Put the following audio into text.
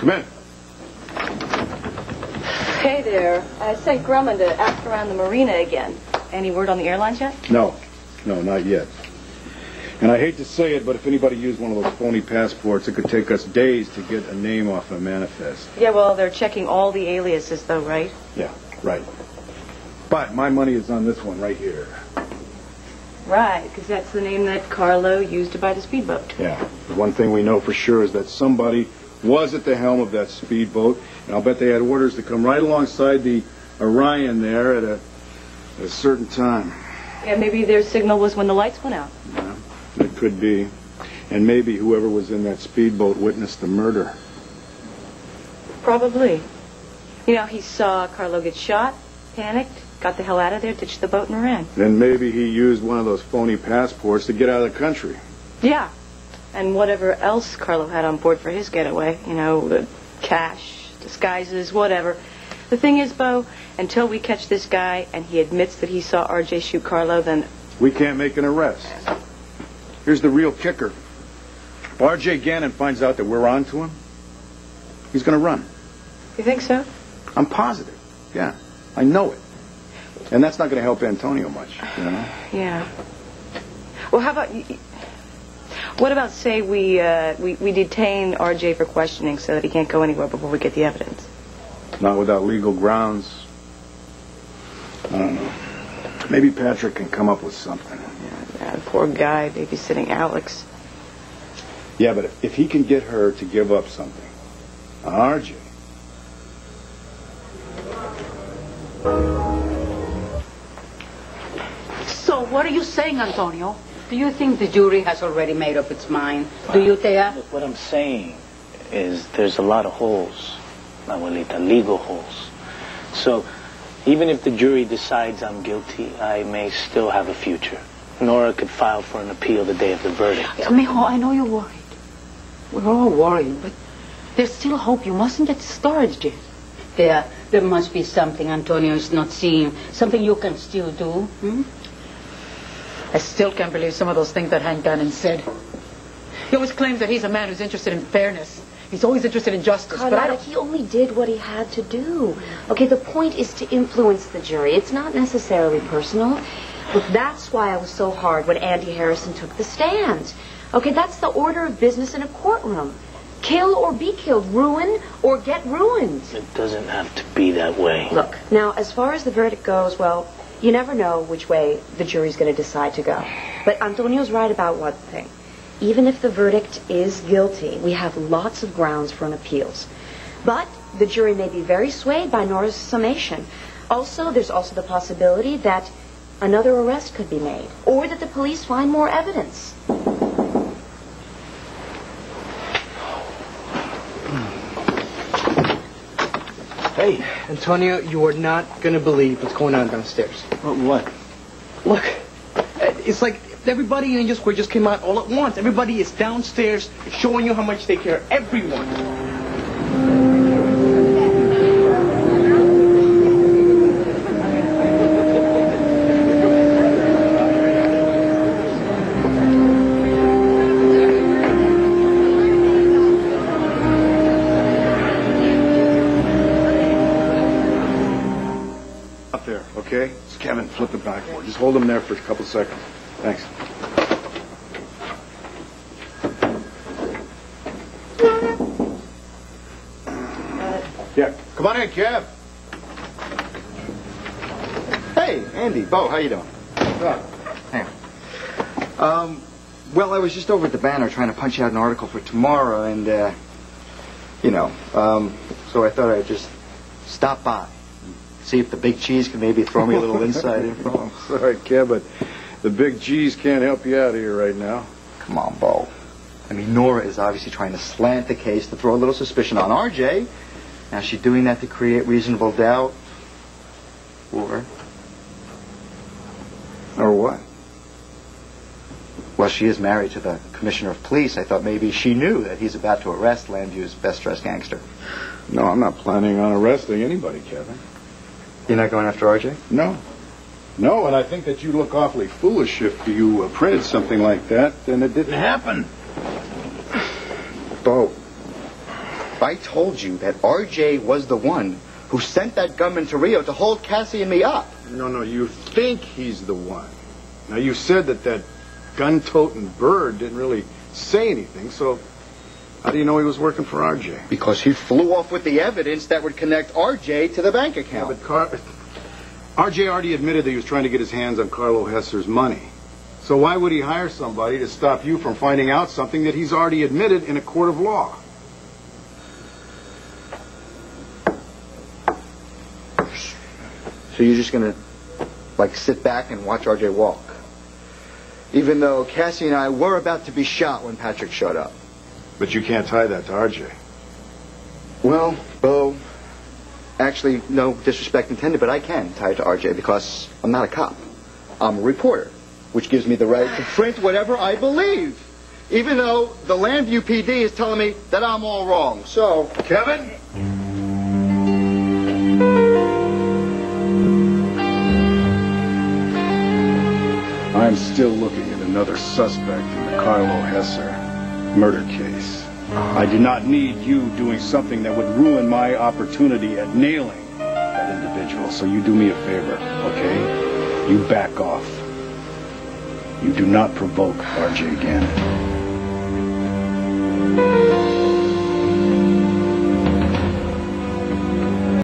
Come in. Hey there. I sent Grumman to ask around the marina again. Any word on the airlines yet? No, not yet. And I hate to say it, but if anybody used one of those phony passports, it could take us days to get a name off a manifest. Yeah, well, they're checking all the aliases, though, right? Yeah, right. But my money is on this one right here. Right, because that's the name that Carlo used to buy the speedboat. Yeah. The one thing we know for sure is that somebody was at the helm of that speedboat, and I'll bet they had orders to come right alongside the Orion there at a certain time. Yeah, maybe their signal was when the lights went out. Yeah, it could be. And maybe whoever was in that speedboat witnessed the murder. Probably. You know, he saw Carlo get shot, panicked, got the hell out of there, ditched the boat, and ran. Then maybe he used one of those phony passports to get out of the country. Yeah. And whatever else Carlo had on board for his getaway. You know, the cash, disguises, whatever. The thing is, Bo, until we catch this guy and he admits that he saw RJ shoot Carlo, then... We can't make an arrest. Here's the real kicker. If RJ Gannon finds out that we're on to him, he's going to run. You think so? I'm positive. Yeah, I know it. And that's not going to help Antonio much, you know? Yeah. Well, how about... What about, say, we detain RJ for questioning so that he can't go anywhere before we get the evidence? Not without legal grounds. I don't know. Maybe Patrick can come up with something. Yeah, poor guy babysitting Alex. Yeah, but if he can get her to give up something on RJ... So, what are you saying, Antonio? Do you think the jury has already made up its mind? Do you, Thea? Look, what I'm saying is there's a lot of holes, Abuelita, legal holes. So, even if the jury decides I'm guilty, I may still have a future. Nora could file for an appeal the day of the verdict. Mijo, I know you're worried. We're all worried, but there's still hope. You mustn't get discouraged yet. There must be something Antonio is not seeing, something you can still do. I still can't believe some of those things that Hank Gannon said. He always claims that he's a man who's interested in fairness. He's always interested in justice, Carlotta, he only did what he had to do. Okay, the point is to influence the jury. It's not necessarily personal. Look, that's why I was so hard when Andy Harrison took the stand. Okay, that's the order of business in a courtroom. Kill or be killed, ruin or get ruined. It doesn't have to be that way. Look, now, as far as the verdict goes, well, you never know which way the jury's going to decide to go. But Antonio's right about one thing. Even if the verdict is guilty, we have lots of grounds for an appeals. But the jury may be very swayed by Nora's summation. Also, there's also the possibility that another arrest could be made, or that the police find more evidence. Hey, Antonio, you are not going to believe what's going on downstairs. What? Look, it's like everybody in your square just came out all at once. Everybody is downstairs showing you how much they care. Everyone. Up there, okay? It's Kevin. Flip the backboard. Just hold him there for a couple seconds. Thanks. Yeah, come on in, Kev. Hey, Andy, Bo, how you doing? Hey. Well, I was just over at the Banner trying to punch out an article for tomorrow, and, so I thought I'd just stop by. See if the big cheese can maybe throw me a little inside info. Sorry, Kev, but the big G's can't help you out here right now. Come on, Bo. I mean, Nora is obviously trying to slant the case to throw a little suspicion on RJ. Now, is she doing that to create reasonable doubt? Or what? Well, she is married to the commissioner of police. I thought maybe she knew that he's about to arrest Landview's best-dressed gangster. No, I'm not planning on arresting anybody, Kevin. You're not going after RJ? No. No, and I think that you look awfully foolish if you printed something like that and it didn't happen. Bo, if I told you that RJ was the one who sent that gunman to Rio to hold Cassie and me up? No, you think he's the one. Now, you said that gun-toting bird didn't really say anything, so how do you know he was working for RJ? Because he flew off with the evidence that would connect RJ to the bank account. Yeah, but RJ already admitted that he was trying to get his hands on Carlo Hesser's money. So why would he hire somebody to stop you from finding out something that he's already admitted in a court of law? So you're just gonna, like, sit back and watch RJ walk? Even though Cassie and I were about to be shot when Patrick showed up. But you can't tie that to RJ. Well, Bo, actually, no disrespect intended, but I can tie it to RJ because I'm not a cop. I'm a reporter, which gives me the right to print whatever I believe, even though the Landview PD is telling me that I'm all wrong. So, Kevin? I'm still looking at another suspect in the Carlo Hesser murder case. I do not need you doing something that would ruin my opportunity at nailing that individual. So you do me a favor, okay? You back off. You do not provoke RJ again.